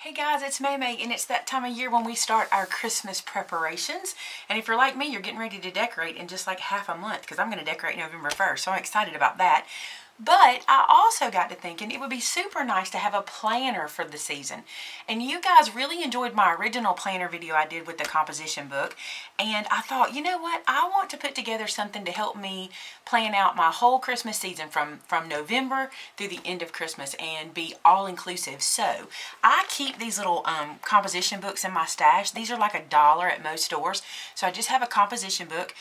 Hey guys, it's Maymay, and it's that time of year when we start our Christmas preparations. And if you're like me, you're getting ready to decorate in just like half a month because I'm going to decorate November 1st, so I'm excited about that. But I also got to thinking it would be super nice to have a planner for the season. And you guys really enjoyed my original planner video I did with the composition book. And I thought, you know what? I want to put together something to help me plan out my whole Christmas season from November through the end of Christmas and be all inclusive. So I keep these little composition books in my stash. These are like $1 at most stores. So I just have a composition book.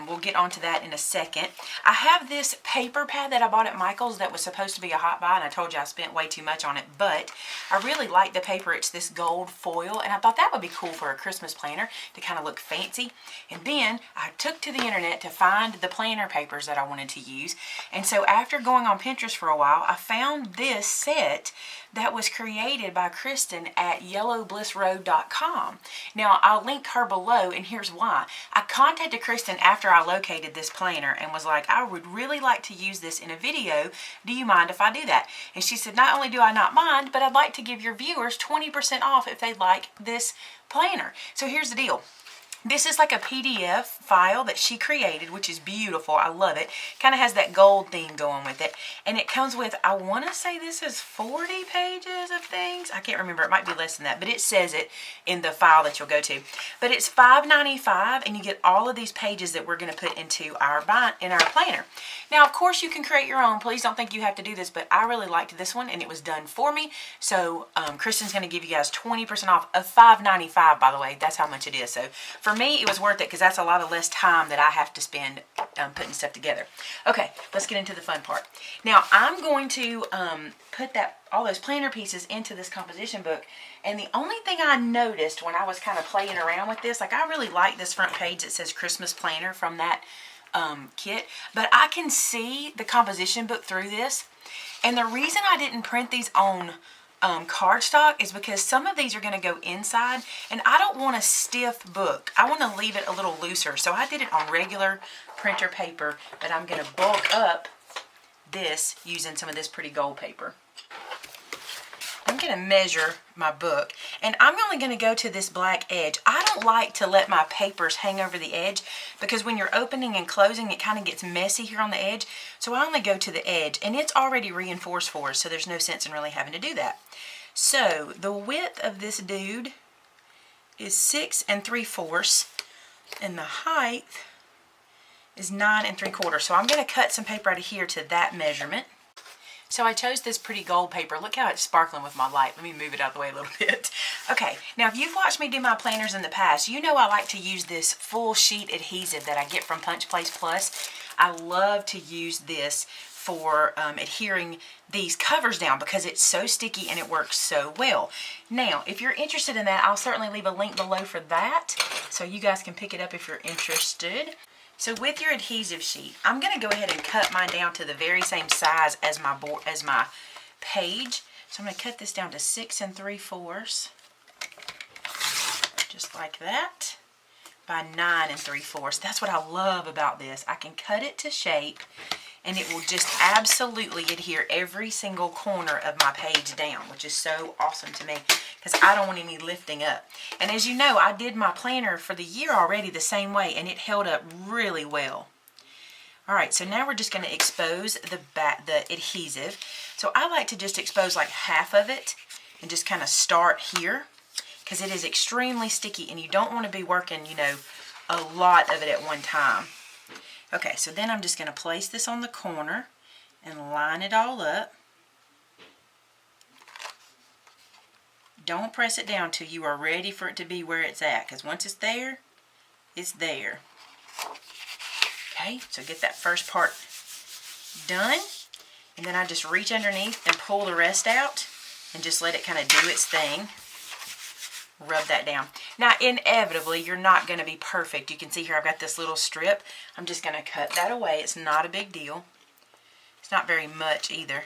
We'll get onto that in a second. I have this paper pad that I bought at Michael's that was supposed to be a hot buy, and I told you I spent way too much on it, but I really like the paper. It's this gold foil, and I thought that would be cool for a Christmas planner to kind of look fancy. And then I took to the internet to find the planner papers that I wanted to use, and so after going on Pinterest for a while, I found this set that was created by Kristen at yellowblissroad.com. Now, I'll link her below, and here's why. I contacted Kristen after I located this planner and was like, I would really like to use this in a video. Do you mind if I do that? And she said, not only do I not mind, but I'd like to give your viewers 20% off if they'd like this planner. So here's the deal. This is like a PDF file that she created, which is beautiful. I love it. Kind of has that gold theme going with it. And it comes with, I want to say this is 40 pages of things. I can't remember. It might be less than that, but it says it in the file that you'll go to. But it's $5.95, and you get all of these pages that we're going to put into our planner. Now, of course, you can create your own. Please don't think you have to do this, but I really liked this one, and it was done for me. So Kristen's going to give you guys 20% off of $5.95, by the way. That's how much it is. So for me, it was worth it because that's a lot of less time that I have to spend putting stuff together. Okay, let's get into the fun part. Now, I'm going to put all those planner pieces into this composition book. And the only thing I noticed when I was kind of playing around with this, like I really like this front page that says Christmas Planner from that kit, but I can see the composition book through this. And the reason I didn't print these on cardstock is because some of these are going to go inside, and I don't want a stiff book. I want to leave it a little looser. So I did it on regular printer paper, but I'm going to bulk up this using some of this pretty gold paper. I'm going to measure my book, and I'm only going to go to this black edge. I don't like to let my papers hang over the edge because when you're opening and closing, it kind of gets messy here on the edge. So I only go to the edge, and it's already reinforced for us, so there's no sense in really having to do that. So the width of this dude is 6 3/4, and the height is 9 3/4. So I'm going to cut some paper out of here to that measurement. So I chose this pretty gold paper. Look how it's sparkling with my light. Let me move it out of the way a little bit. Okay, now if you've watched me do my planners in the past, you know I like to use this full sheet adhesive that I get from Punch Place Plus. I love to use this for adhering these covers down because it's so sticky and it works so well. Now, if you're interested in that, I'll certainly leave a link below for that so you guys can pick it up if you're interested. So with your adhesive sheet, I'm going to go ahead and cut mine down to the very same size as my page. So I'm going to cut this down to 6 3/4, just like that, by 9 3/4. That's what I love about this. I can cut it to shape, and it will just absolutely adhere every single corner of my page down, which is so awesome to me because I don't want any lifting up. And as you know, I did my planner for the year already the same way, and it held up really well. All right, so now we're just going to expose the adhesive. So I like to just expose like half of it and just kind of start here because it is extremely sticky, and you don't want to be working, you know, a lot of it at one time. Okay, so then I'm just going to place this on the corner and line it all up. Don't press it down till you are ready for it to be where it's at, because once it's there, it's there. Okay, so get that first part done, and then I just reach underneath and pull the rest out and just let it kind of do its thing. Rub that down. Now, inevitably, you're not going to be perfect. You can see here I've got this little strip. I'm just going to cut that away. It's not a big deal. It's not very much either.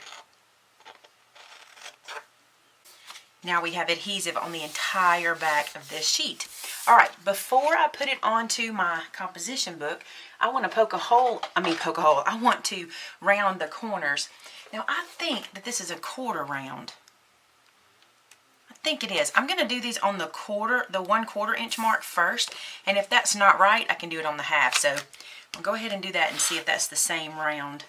Now we have adhesive on the entire back of this sheet. All right, before I put it onto my composition book, I want to I want to round the corners. Now, I think that this is a 1/4 round. I think it is. I'm going to do these on the 1/4 inch mark first, and if that's not right, I can do it on the half. So I'll go ahead and do that and see if that's the same round.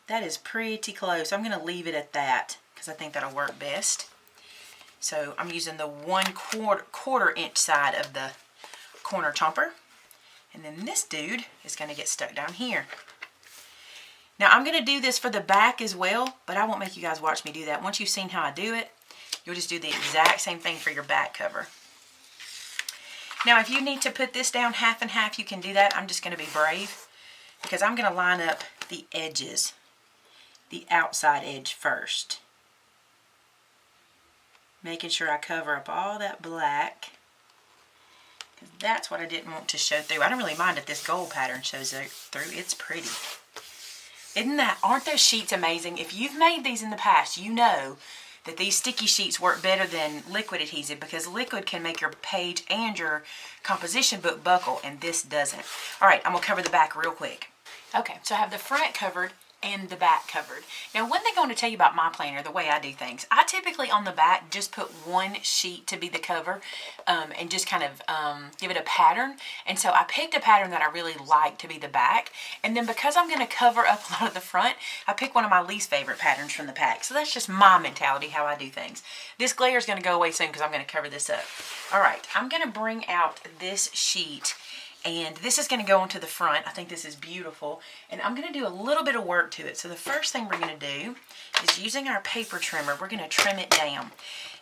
That is pretty close. I'm going to leave it at that because I think that'll work best. So I'm using the 1/4 inch side of the corner chomper, and then this dude is going to get stuck down here. Now I'm going to do this for the back as well, but I won't make you guys watch me do that. Once you've seen how I do it, you'll just do the exact same thing for your back cover. Now if you need to put this down half and half, you can do that. I'm just going to be brave because I'm going to line up the edges, the outside edge first. Making sure I cover up all that black. That's what I didn't want to show through. I don't really mind if this gold pattern shows through. It's pretty. Aren't those sheets amazing? If you've made these in the past, you know that these sticky sheets work better than liquid adhesive because liquid can make your page and your composition book buckle, and this doesn't. All right, I'm going to cover the back real quick. Okay, so I have the front covered and the back covered. Now, one thing I want to tell you about my planner, the way I do things, I typically on the back just put one sheet to be the cover and just kind of give it a pattern. And so I picked a pattern that I really like to be the back. And then because I'm going to cover up a lot of the front, I picked one of my least favorite patterns from the pack. So that's just my mentality, how I do things. This glare is going to go away soon because I'm going to cover this up. All right, I'm going to bring out this sheet. And this is going to go onto the front. I think this is beautiful. And I'm going to do a little bit of work to it. So the first thing we're going to do is using our paper trimmer, we're going to trim it down.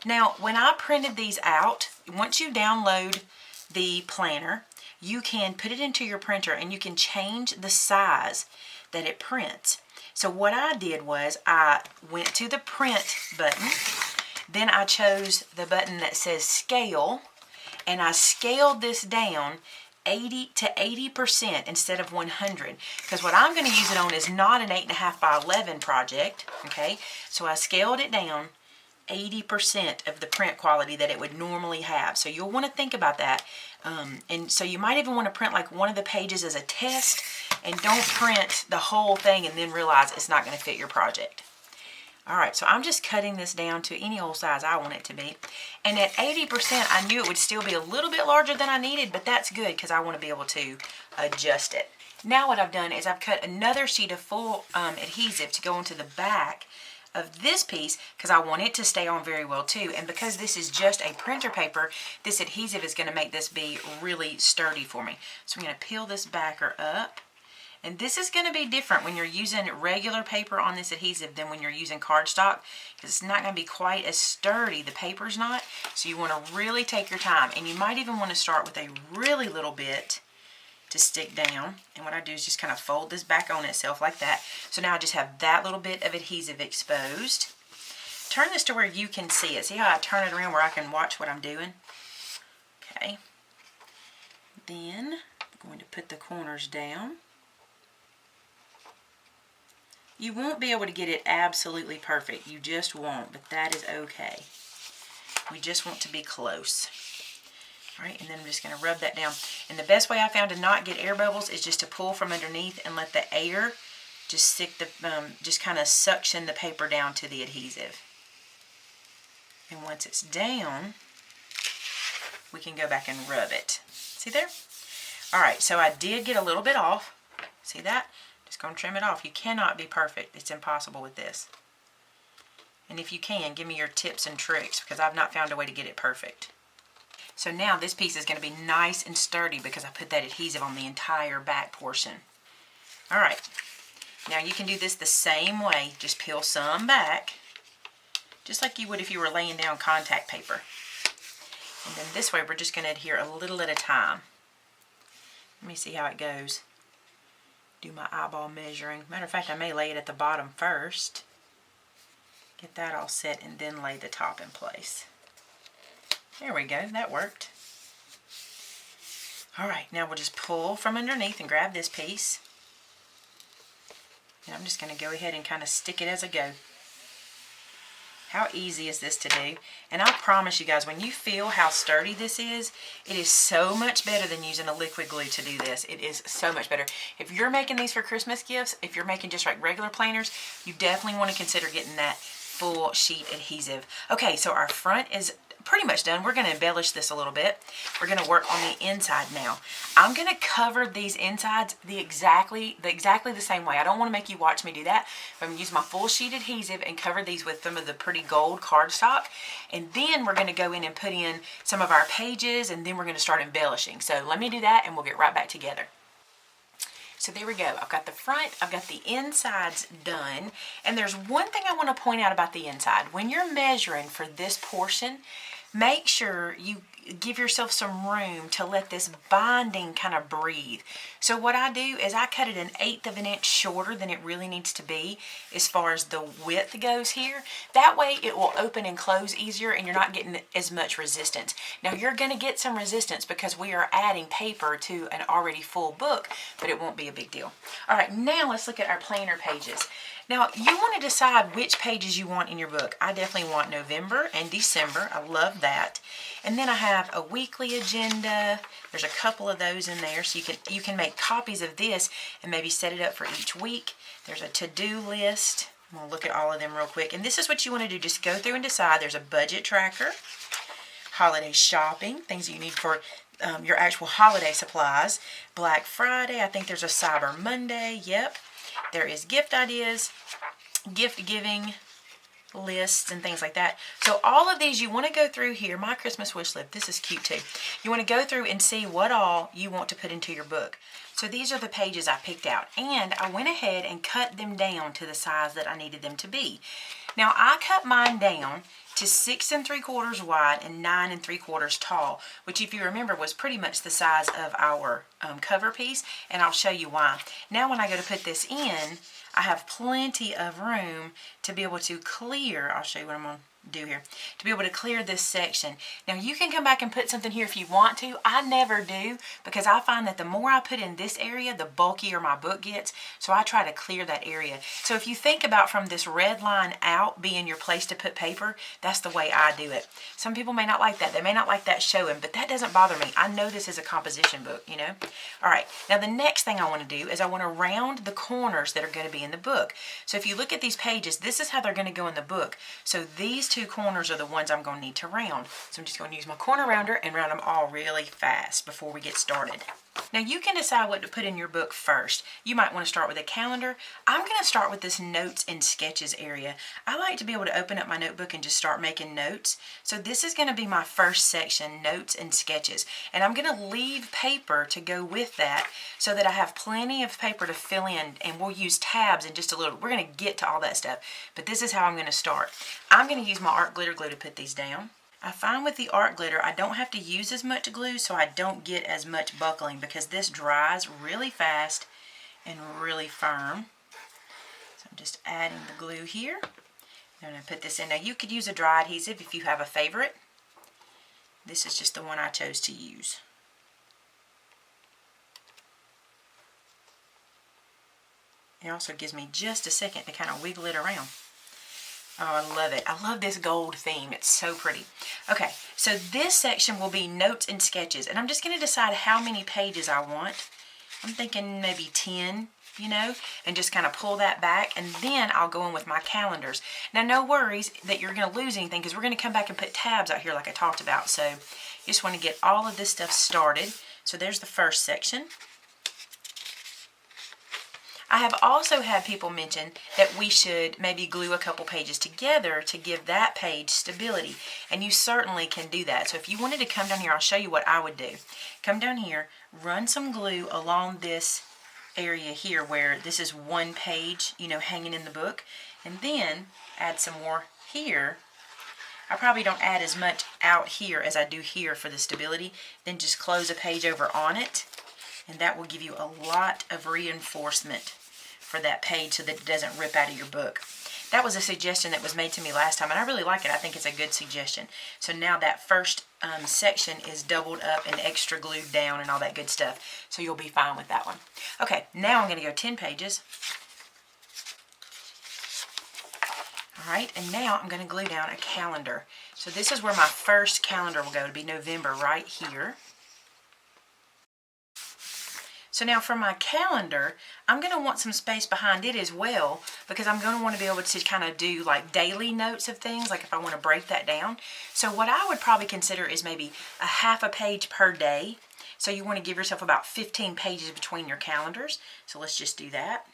Now, when I printed these out, once you download the planner, you can put it into your printer and you can change the size that it prints. So what I did was I went to the print button, then I chose the button that says scale, and I scaled this down 80 to 80% instead of 100, because what I'm going to use it on is not an 8.5 by 11 project. Okay, so I scaled it down 80% of the print quality that it would normally have. So you'll want to think about that, and so you might even want to print like one of the pages as a test, and don't print the whole thing and then realize it's not going to fit your project. Alright, so I'm just cutting this down to any old size I want it to be. And at 80%, I knew it would still be a little bit larger than I needed, but that's good because I want to be able to adjust it. Now what I've done is I've cut another sheet of full adhesive to go into the back of this piece because I want it to stay on very well too. And because this is just a printer paper, this adhesive is going to make this be really sturdy for me. So I'm going to peel this backer up. And this is going to be different when you're using regular paper on this adhesive than when you're using cardstock, because it's not going to be quite as sturdy. The paper's not. So you want to really take your time. And you might even want to start with a really little bit to stick down. And what I do is just kind of fold this back on itself like that. So now I just have that little bit of adhesive exposed. Turn this to where you can see it. See how I turn it around where I can watch what I'm doing? Okay. Then I'm going to put the corners down. You won't be able to get it absolutely perfect. You just won't, but that is okay. We just want to be close. All right, and then I'm just going to rub that down. And the best way I found to not get air bubbles is just to pull from underneath and let the air just just kind of suction the paper down to the adhesive. And once it's down, we can go back and rub it. See there? All right, so I did get a little bit off. See that? Just going to trim it off. You cannot be perfect. It's impossible with this. And if you can, give me your tips and tricks because I've not found a way to get it perfect. So now this piece is going to be nice and sturdy because I put that adhesive on the entire back portion. Alright, now you can do this the same way. Just peel some back, just like you would if you were laying down contact paper. And then this way we're just going to adhere a little at a time. Let me see how it goes. Do my eyeball measuring. Matter of fact, I may lay it at the bottom first. Get that all set and then lay the top in place. There we go, that worked. Alright, now we'll just pull from underneath and grab this piece. And I'm just going to go ahead and kind of stick it as I go. How easy is this to do? And I promise you guys, when you feel how sturdy this is, it is so much better than using a liquid glue to do this. It is so much better. If you're making these for Christmas gifts, if you're making just like regular planners, you definitely want to consider getting that full sheet adhesive. Okay, so our front is pretty much done. We're going to embellish this a little bit. We're going to work on the inside now. I'm going to cover these insides exactly the same way. I don't want to make you watch me do that. I'm going to use my full sheet adhesive and cover these with some of the pretty gold cardstock. And then we're going to go in and put in some of our pages, and then we're going to start embellishing. So let me do that and we'll get right back together. So there we go. I've got the front, I've got the insides done. And there's one thing I want to point out about the inside. When you're measuring for this portion, make sure you give yourself some room to let this binding kind of breathe. So what I do is I cut it 1/8 of an inch shorter than it really needs to be as far as the width goes here. That way it will open and close easier and you're not getting as much resistance. Now you're going to get some resistance because we are adding paper to an already full book, but it won't be a big deal. All right, now let's look at our planner pages. Now, you want to decide which pages you want in your book. I definitely want November and December. I love that. And then I have a weekly agenda. There's a couple of those in there, so you can make copies of this and maybe set it up for each week. There's a to-do list. I'm going to look at all of them real quick. And this is what you want to do. Just go through and decide. There's a budget tracker, holiday shopping, things you need for your actual holiday supplies. Black Friday. I think there's a Cyber Monday. Yep. There is gift ideas, gift giving lists, and things like that. So all of these you want to go through here. My Christmas wish list. This is cute too. You want to go through and see what all you want to put into your book. So these are the pages I picked out. And I went ahead and cut them down to the size that I needed them to be. Now I cut mine down to 6 3/4 wide and 9 3/4 tall, which if you remember was pretty much the size of our cover piece, and I'll show you why. Now when I go to put this in, I have plenty of room to be able to clear. I'll show you what I'm going to do here, to be able to clear this section. Now you can come back and put something here if you want to. I never do, because I find that the more I put in this area, the bulkier my book gets, so I try to clear that area. So if you think about from this red line out being your place to put paper, that's the way I do it. Some people may not like that. They may not like that showing, but that doesn't bother me. I know this is a composition book, you know. All right, now the next thing I want to do is I want to round the corners that are going to be in the book. So if you look at these pages, this is how they're going to go in the book. So these two corners are the ones I'm going to need to round. So I'm just going to use my corner rounder and round them all really fast before we get started. Now you can decide what to put in your book first. You might want to start with a calendar. I'm going to start with this notes and sketches area. I like to be able to open up my notebook and just start making notes. So this is going to be my first section, notes and sketches. And I'm going to leave paper to go with that so that I have plenty of paper to fill in, and we'll use tabs in just a little. We're going to get to all that stuff, but this is how I'm going to start. I'm going to use my art glitter glue to put these down. I find with the art glitter, I don't have to use as much glue, so I don't get as much buckling, because this dries really fast and really firm. So I'm just adding the glue here. I'm going to put this in. Now you could use a dry adhesive if you have a favorite. This is just the one I chose to use. It also gives me just a second to kind of wiggle it around. Oh, I love it. I love this gold theme. It's so pretty. Okay, so this section will be notes and sketches, and I'm just going to decide how many pages I want. I'm thinking maybe 10, you know, and just kind of pull that back, and then I'll go in with my calendars. Now, no worries that you're going to lose anything, because we're going to come back and put tabs out here like I talked about. So you just want to get all of this stuff started. So there's the first section. I have also had people mention that we should maybe glue a couple pages together to give that page stability, and you certainly can do that. So if you wanted to come down here, I'll show you what I would do. Come down here, run some glue along this area here where this is one page, you know, hanging in the book, and then add some more here. I probably don't add as much out here as I do here for the stability. Then just close a page over on it, and that will give you a lot of reinforcement for that page so that it doesn't rip out of your book. That was a suggestion that was made to me last time, and I really like it. I think it's a good suggestion. So now that first section is doubled up and extra glued down and all that good stuff. So you'll be fine with that one. Okay, now I'm going to go 10 pages. All right, and now I'm going to glue down a calendar. So this is where my first calendar will go. It'll be November right here. So now for my calendar, I'm going to want some space behind it as well, because I'm going to want to be able to kind of do like daily notes of things, like if I want to break that down. So what I would probably consider is maybe a half a page per day. So you want to give yourself about 15 pages between your calendars. So let's just do that.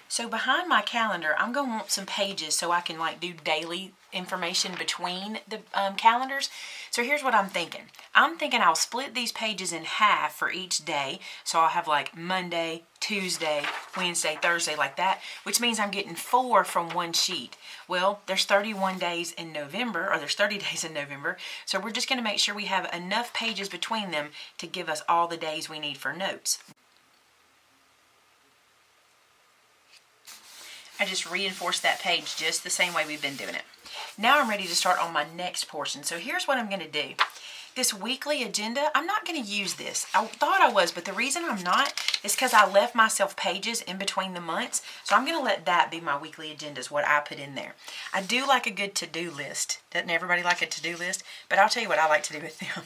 So behind my calendar, I'm going to want some pages so I can like do daily information between the calendars. So here's what I'm thinking. I'm thinking I'll split these pages in half for each day. So I'll have like Monday, Tuesday, Wednesday, Thursday, like that, which means I'm getting 4 from one sheet. Well, there's 31 days in November, or there's 30 days in November. So we're just going to make sure we have enough pages between them to give us all the days we need for notes. I just reinforced that page just the same way we've been doing it. Now I'm ready to start on my next portion. So here's what I'm going to do. This weekly agenda, I'm not going to use this. I thought I was, but the reason I'm not is because I left myself pages in between the months. So I'm going to let that be my weekly agendas, what I put in there. I do like a good to-do list. Doesn't everybody like a to-do list? But I'll tell you what I like to do with them.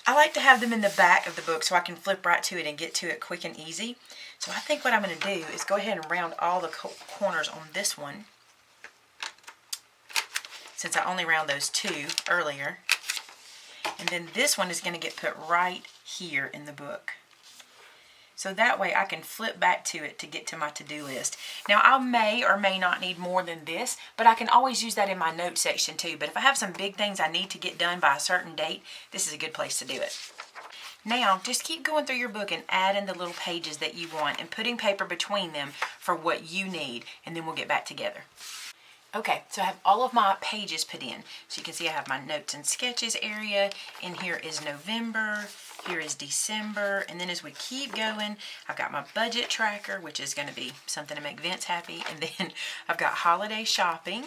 I like to have them in the back of the book so I can flip right to it and get to it quick and easy. So I think what I'm going to do is go ahead and round all the corners on this one, since I only round those 2 earlier. And then this one is going to get put right here in the book. So that way I can flip back to it to get to my to-do list. Now I may or may not need more than this, but I can always use that in my notes section too. But if I have some big things I need to get done by a certain date, this is a good place to do it. Now, just keep going through your book and adding the little pages that you want and putting paper between them for what you need, and then we'll get back together. Okay, so I have all of my pages put in. So you can see I have my notes and sketches area, and here is November, here is December, and then as we keep going, I've got my budget tracker, which is going to be something to make Vince happy, and then I've got holiday shopping.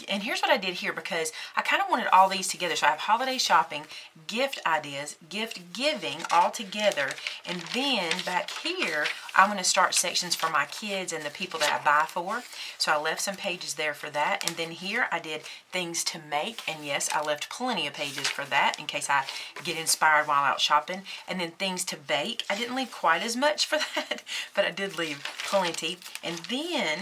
And here's what I did here, because I kind of wanted all these together. So I have holiday shopping, gift ideas, gift giving all together. And then back here, I'm going to start sections for my kids and the people that I buy for. So I left some pages there for that. And then here I did things to make. And yes, I left plenty of pages for that in case I get inspired while out shopping. And then things to bake. I didn't leave quite as much for that, but I did leave plenty. And then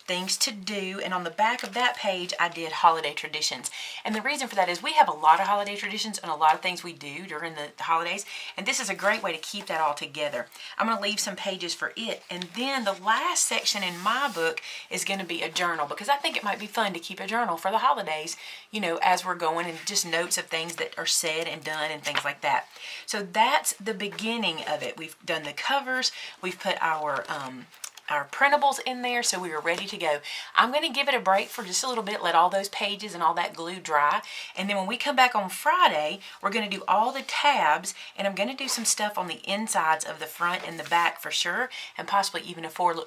things to do, and on the back of that page I did holiday traditions. And the reason for that is we have a lot of holiday traditions and a lot of things we do during the holidays, and this is a great way to keep that all together. I'm going to leave some pages for it, and then the last section in my book is going to be a journal, because I think it might be fun to keep a journal for the holidays, you know, as we're going, and just notes of things that are said and done and things like that. So that's the beginning of it. We've done the covers, we've put our printables in there, so we are ready to go. I'm going to give it a break for just a little bit, let all those pages and all that glue dry, and then when we come back on Friday, we're going to do all the tabs, and I'm going to do some stuff on the insides of the front and the back for sure, and possibly even a few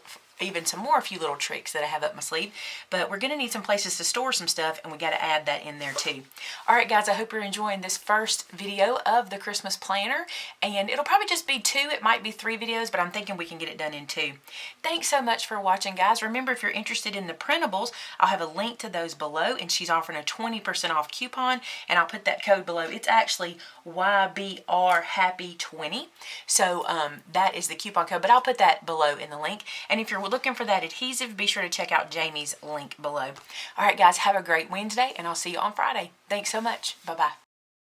little tricks that I have up my sleeve. But we're going to need some places to store some stuff, and we got to add that in there too. Alright guys, I hope you're enjoying this first video of the Christmas planner, and it'll probably just be 2, it might be 3 videos, but I'm thinking we can get it done in 2. Thanks so much for watching guys. Remember, if you're interested in the printables, I'll have a link to those below, and she's offering a 20% off coupon, and I'll put that code below. It's actually YBRHappy20, so that is the coupon code, but I'll put that below in the link. And if you're looking for that adhesive, be sure to check out Jamie's link below. Alright guys, have a great Wednesday, and I'll see you on Friday. Thanks so much. Bye-bye.